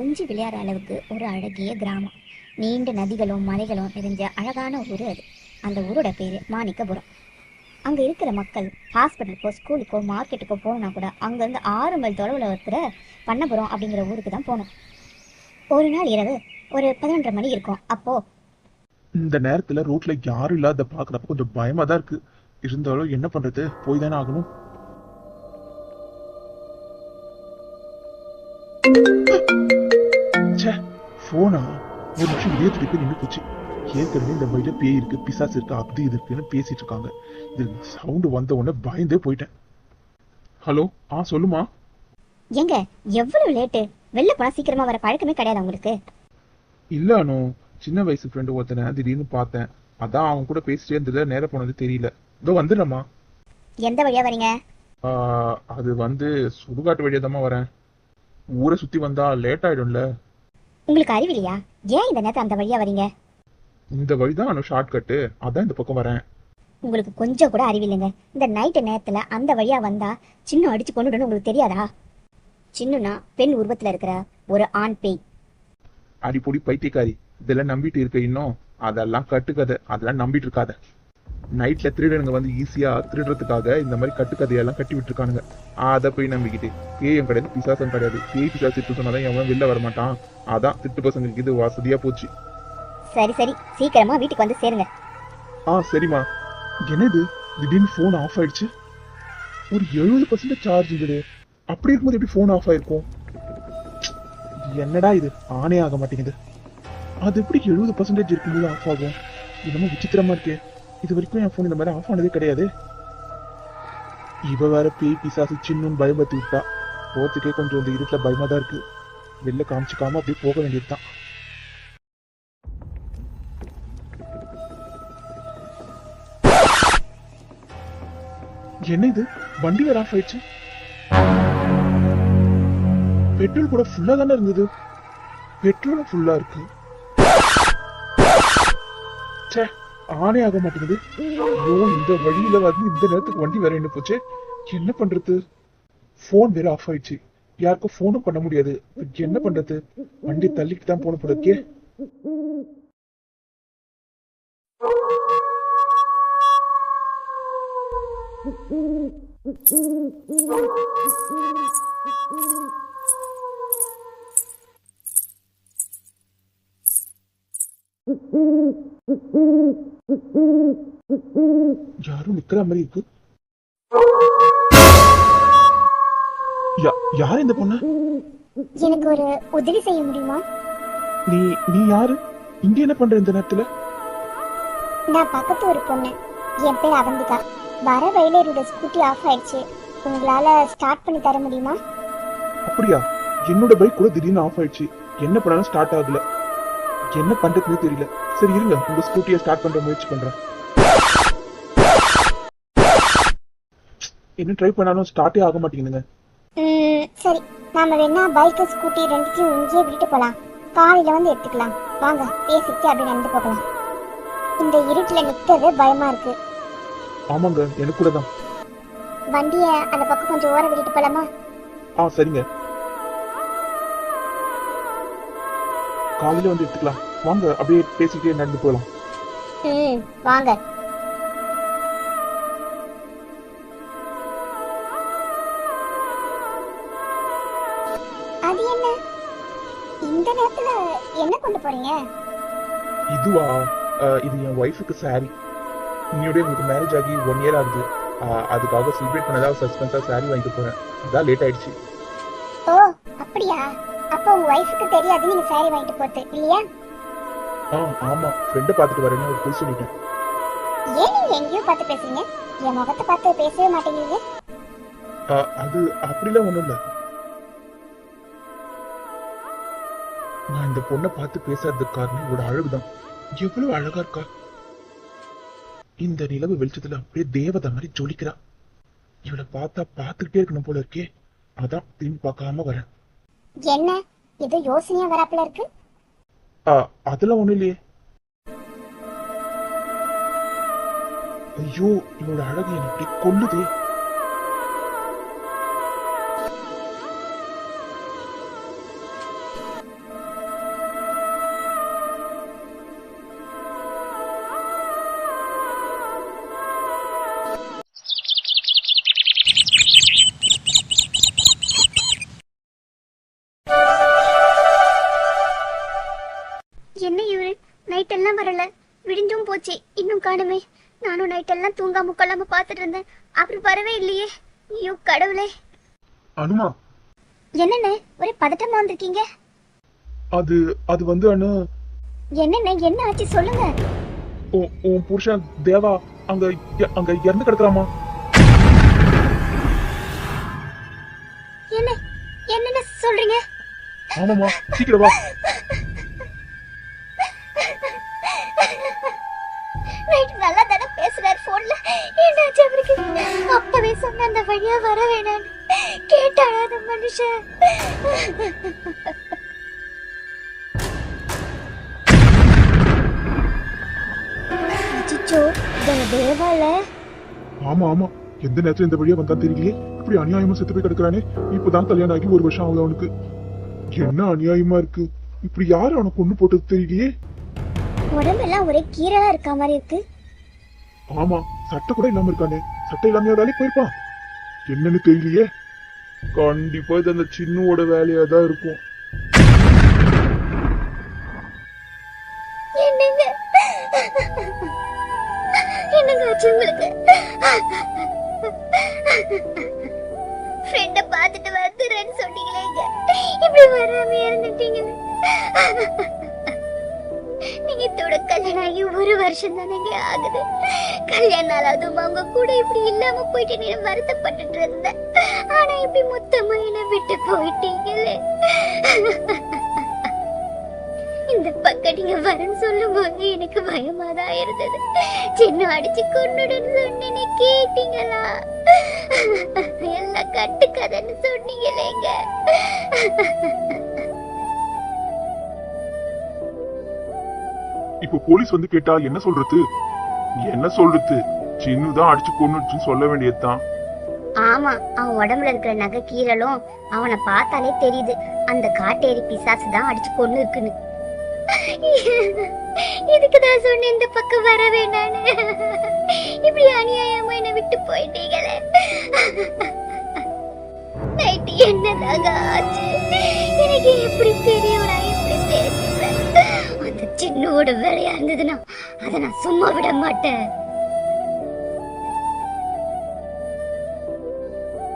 கொஞ்சி விளையாடுற அளவுக்கு ஒரு அழகிய கிராமம். நீண்ட நதிகளும் மலைகளும் நிறைஞ்ச அழகான ஊர் அது. அந்த ஊரோட பேர் மாணிக்கபுரம். அங்கே இருக்கிற மக்கள் ஹாஸ்பிட்டலுக்கோ ஸ்கூலுக்கோ மார்க்கெட்டுக்கோ போகணுன்னா கூட அங்கேருந்து 6 மைல் தொலைவில் இருக்கிற பண்ணபுரம் அப்படிங்கிற ஊருக்கு தான் போகணும். ஒரு நாள் இரவு ஒரு 11:30 மணி இருக்கும். அப்போது இந்த நேரத்துல ரோட்ல யாரும் இல்லாத பாக்குறப்ப கொஞ்சம் பயமா தான் இருக்கு. இருந்தாலும் என்ன பண்றது, போய் தானே ஆகணும். ச்சே, போனா ஒரு நிமிஷம் இதே திருப்பி நின்று போச்சு. ஏற்கனவே இந்த வழியில பேய் இருக்கு, பிசாசு இருக்கு, அப்படி இது இருக்குன்னு பேசிட்டு இருக்காங்க. இது சவுண்டு வந்த உடனே பயந்தே போயிட்டேன். ஹலோ, சொல்லுமா. எங்க எவ்வளவு லேட்டு? வெளில போனால் சீக்கிரமாக வர பழக்கமே கிடையாது உங்களுக்கு? இல்ல அனு, சின்ன வயசு ஃப்ரெண்டு ஒருத்தனை திடீர்னு பார்த்தேன். அதான் அவன் கூட பேசிட்டே இருந்ததுல நேரம் போனது தெரியல. இதோ வந்துடுறேம்மா. எந்த வழியாக வரீங்க? அது சுடுகாட்டு வழியா தான் வரேன். ஊரை சுத்தி வந்தா லேட் ஆயிடும்ல. உங்களுக்கு அறிவில்லையா? ஏன் இந்த நேரத்தை அந்த வழியாக வரீங்க? இந்த வழிதான் அனு ஷார்ட் கட்டு, அதான் இந்த பக்கம் வரேன். உங்களுக்கு கொஞ்சம் கூட அறிவில்லைங்க. இந்த நைட்டு நேரத்தில் அந்த வழியாக வந்தா சின்ன அடிச்சு கொண்டுடணும் உங்களுக்கு தெரியாதா? சின்னனா பெண் உருவத்தில் இருக்கிற ஒரு ஆண் பேய். அடிப்பொடி பைத்தியக்காரி, இதெல்லாம் நம்பிட்டு இருக்க இன்னும்? அதெல்லாம் கட்டுக்கதை, அதெல்லாம் நம்பிட்டு இருக்காத. நைட்ல திருடனுங்க வந்து ஈஸியா திருடுறதுக்காக இந்த மாதிரி கட்டுக்கதையெல்லாம் கட்டி விட்டுருக்கானுங்க. அதை போய் நம்பிக்கிட்டு பேயம் கிடையாது, பிசாசம் கிடையாது. பேய் பிசாசு இருக்கு சொன்னாதான் எவன் வெளில வரமாட்டான். அதான் திட்டு பசங்களுக்கு இது வசதியா போச்சு. சரி சரி, சீக்கிரமா வீட்டுக்கு வந்து சேருங்க. சரிம்மா. என்னது திடீர்னு போன் ஆஃப் ஆயிடுச்சு? ஒரு 70% சார்ஜ் இது. அப்படி இருக்கும்போது எப்படி போன் ஆஃப் ஆயிருக்கும்? என்னடா இது ஆனே ஆக மாட்டேங்குது. அது எப்படி 70% இருக்கும்போது ஆஃப் ஆகும்? என்னமோ விசித்திரமா இருக்கே. இது வரைக்கும் என் போன் இந்த மாதிரி ஆஃப் ஆனதே கிடையாது. இவ வேற பேய் பிசாசு சின்னுன்னு பயபத்தி விட்டா. போறதுக்கே கொஞ்சம் இந்த இருட்டுல பயமா தான் இருக்கு. வெளில காமிச்சிக்காம அப்படியே போக வேண்டியதுதான். என்ன இது, வண்டி வேற ஆஃப் ஆயிடுச்சு. பெட்ரோல் கூட ஃபுல்லா தானே இருந்தது. பெட்ரோலும் ஃபுல்லா இருக்கு. ச்சே, ஆனே ஆக மாட்டேங்குது. ஐயோ, இந்த வழியில இந்த நேரத்துக்கு வண்டி வேற என்ன போச்சு. என்ன பண்றது? போன் வேற ஆஃப் ஆயிடுச்சு. யாருக்கும் போனும் பண்ண முடியாது. என்ன பண்றது? வண்டி தள்ளிட்டு தான் போன போல இருக்கே. யாரும் நிக்கிற மாதிரி இருக்கு. யார் இந்த பொண்ணு? எனக்கு ஒரு உதவி செய்ய முடியுமா? நீ நீ யாரு? இங்க என்ன பண்ற இந்த நேரத்துல? நான் பக்கத்து ஒரு பொண்ணு. என் பேர் அவந்திகா. வர வழியில என்னோட ஸ்கூட்டி ஆஃப் ஆயிடுச்சு. உங்களால ஸ்டார்ட் பண்ணி தர முடியுமா? அப்படியா? என்னோட பைக் கூட திடீர்னு ஆஃப் ஆயிடுச்சு. என்ன பண்ணாலும் ஸ்டார்ட் ஆகல. என்ன பண்றதுன்னு தெரியல. சரி இருங்க, உங்க ஸ்கூட்டியை ஸ்டார்ட் பண்ற முயற்சி பண்றேன். என்ன ட்ரை பண்ணாலும் ஸ்டார்ட்டே ஆக மாட்டேங்குதுங்க. சரி, நாம வேணா பைக் ஸ்கூட்டி ரெண்டுத்தையும் இங்கேயே விட்டுட்டு போலாம். காலையில வந்து எடுத்துக்கலாம். வாங்க, பேசிட்டு அப்படி நடந்து போகலாம். இந்த இருட்டுல நிக்கிறது பயமா இருக்கு. ஆமாங்க, எனக்கு கூட தான். வண்டிய அந்த பக்கம் கொஞ்சம் ஓர விட்டுட்டு போலாமா? சரிங்க, காலையில வந்து எடுத்துக்கலாம். வாங்க, அப்படியே பேசிட்டே நடந்து போகலாம். வாங்க. அது என்ன இந்த நேரத்துல என்ன கொண்டு போறீங்க? இதுவா? இது என் ஒய்ஃபுக்கு சாரி. இன்னையோட உங்களுக்கு மேரேஜ் ஆகி 1 இயர் ஆகுது. அதுக்காக செலிப்ரேட் பண்ணதா சஸ்பென்ஸா சாரி வாங்கிட்டு போறேன். அதான் லேட் ஆயிடுச்சு. ஓ அப்படியா? அப்போ உங்க ஒய்ஃபுக்கு தெரியாது நீங்க சாரி வாங்கிட்டு போறது இல்லையா? ஆமா, ஃப்ரெண்டை பார்த்துட்டு வரேன்னு ஒரு புல் சொல்லிட்டேன். ஏன் நீங்க எங்கேயோ பார்த்து பேசுறீங்க? என் முகத்தை பார்த்து பேசவே மாட்டேங்கிறீங்க. அது அப்படிலாம் ஒண்ணும் இல்ல. நான் இந்த பொண்ணை பார்த்து பேசாததுக்கு காரணம் இவளோட அழகுதான். எவ்வளவு அழகா இருக்கா. இந்த நிலவு வெளிச்சத்துல அப்படியே தேவதை மாதிரி ஜொலிக்கிறா. இவளை பார்த்தா பார்த்துக்கிட்டே இருக்கணும் போல இருக்கே. அதான் திரும்பி பார்க்காம வரேன். என்ன ஏதோ யோசனையா வராப்புல இருக்கு? அதெல்லாம் ஒண்ணு இல்லையே. ஐயோ, இவளோட அழகு என்ன இப்படி கொல்லுதே. போச்சு, இன்னும் காணுமே. நானும் நைட் எல்லாம் தூங்காம கொள்ளாம பாத்துட்டு இருந்தேன், அப்புறம் வரவே இல்லையே. ஐயோ கடவுளே. அனுமா, என்னண்ணே ஒரே பதட்டமா வந்திருக்கீங்க? அது அது வந்து அனு, என்னண்ணே என்ன ஆச்சு சொல்லுங்க. உன் புருஷன் தேவா அங்க அங்க இறந்து கிடக்குறாமா. என்ன என்னென்ன சொல்றீங்க? ஆமாமா, சீக்கிரம் வா. நைட் நல்லா தானே பேசுறாரு போன்ல, என்னாச்சு அவருக்கு? அப்பவே சொன்ன அந்த வழியா வர வேணான்னு. கேட்டாளா அந்த மனுஷன்? அச்சோ, தேவால. ஆமா ஆமா, எந்த நேரத்துல இந்த வழியா வந்தா தெரியலையே. இப்படி அநியாயமா செத்து போய் கிடக்குறானே. இப்பதான் கல்யாணம் ஆகி 1 வருஷம் ஆகுது அவனுக்கு. என்ன அநியாயமா இருக்கு. இப்படி யாரு அவனை கொண்டு போட்டது தெரியலையே. உடம்பெல்லாம் ஒரே கீரலா இருக்க மாதிரி இருக்கு. ஆமா, சட்டை கூட இல்லாம இருக்கானே. சட்டை இல்லாம வேலைக்கு போயிருப்பான். என்னன்னு தெரியலையே. கண்டிப்பா இது அந்த சின்னோட வேலையா தான் இருக்கும். என்னங்க என்னங்க ஆச்சு உங்களுக்கு? ஃப்ரெண்ட பாத்துட்டு வந்துறேன்னு சொன்னீங்களேங்க, இப்படி வராம இறந்துட்டீங்க. நீங்க இதோட கல்யாணம் ஆகி 1 வருஷம் தானேங்க ஆகுது. கல்யாண நாள் அதுவும் அவங்க கூட இப்படி இல்லாம போயிட்டு நீ வருத்தப்பட்டுட்டு இருந்த. ஆனா இப்படி மொத்தமா என்ன விட்டு போயிட்டீங்களே. இந்த பக்கம் நீங்க வரன்னு சொல்லும் போது எனக்கு பயமாதான் இருந்தது. சின்ன அடிச்சு கொன்னுடுன்னு சொன்னேன்னு கேட்டீங்களா? எல்லாம் கட்டுக்கதைன்னு சொன்னீங்களேங்க. இப்ப போலீஸ் வந்து கேட்டா என்ன சொல்றது? என்ன சொல்றது? சின்னதான் அடிச்சு கொன்னுடுச்சுன்னு சொல்ல வேண்டியதுதான். ஆமா, அவன் உடம்புல இருக்கிற நகை கீரலும் அவனை பார்த்தாலே தெரியுது அந்த காட்டேரி பிசாசு தான் அடிச்சு கொண்டு இருக்குன்னு. இதுக்குதான் சொன்னேன் இந்த பக்கம் வர வேண்டான்னு. இப்படி அநியாயமா என்ன விட்டு போயிட்டீங்களே. நைட்டு என்னதாங்க ஆச்சு எனக்கு எப்படி தெரியும்? நான் எப்படி பேசுவேன்? அந்த சின்னோட வேலையா இருந்ததுன்னா அதை நான் சும்மா விட மாட்டேன்.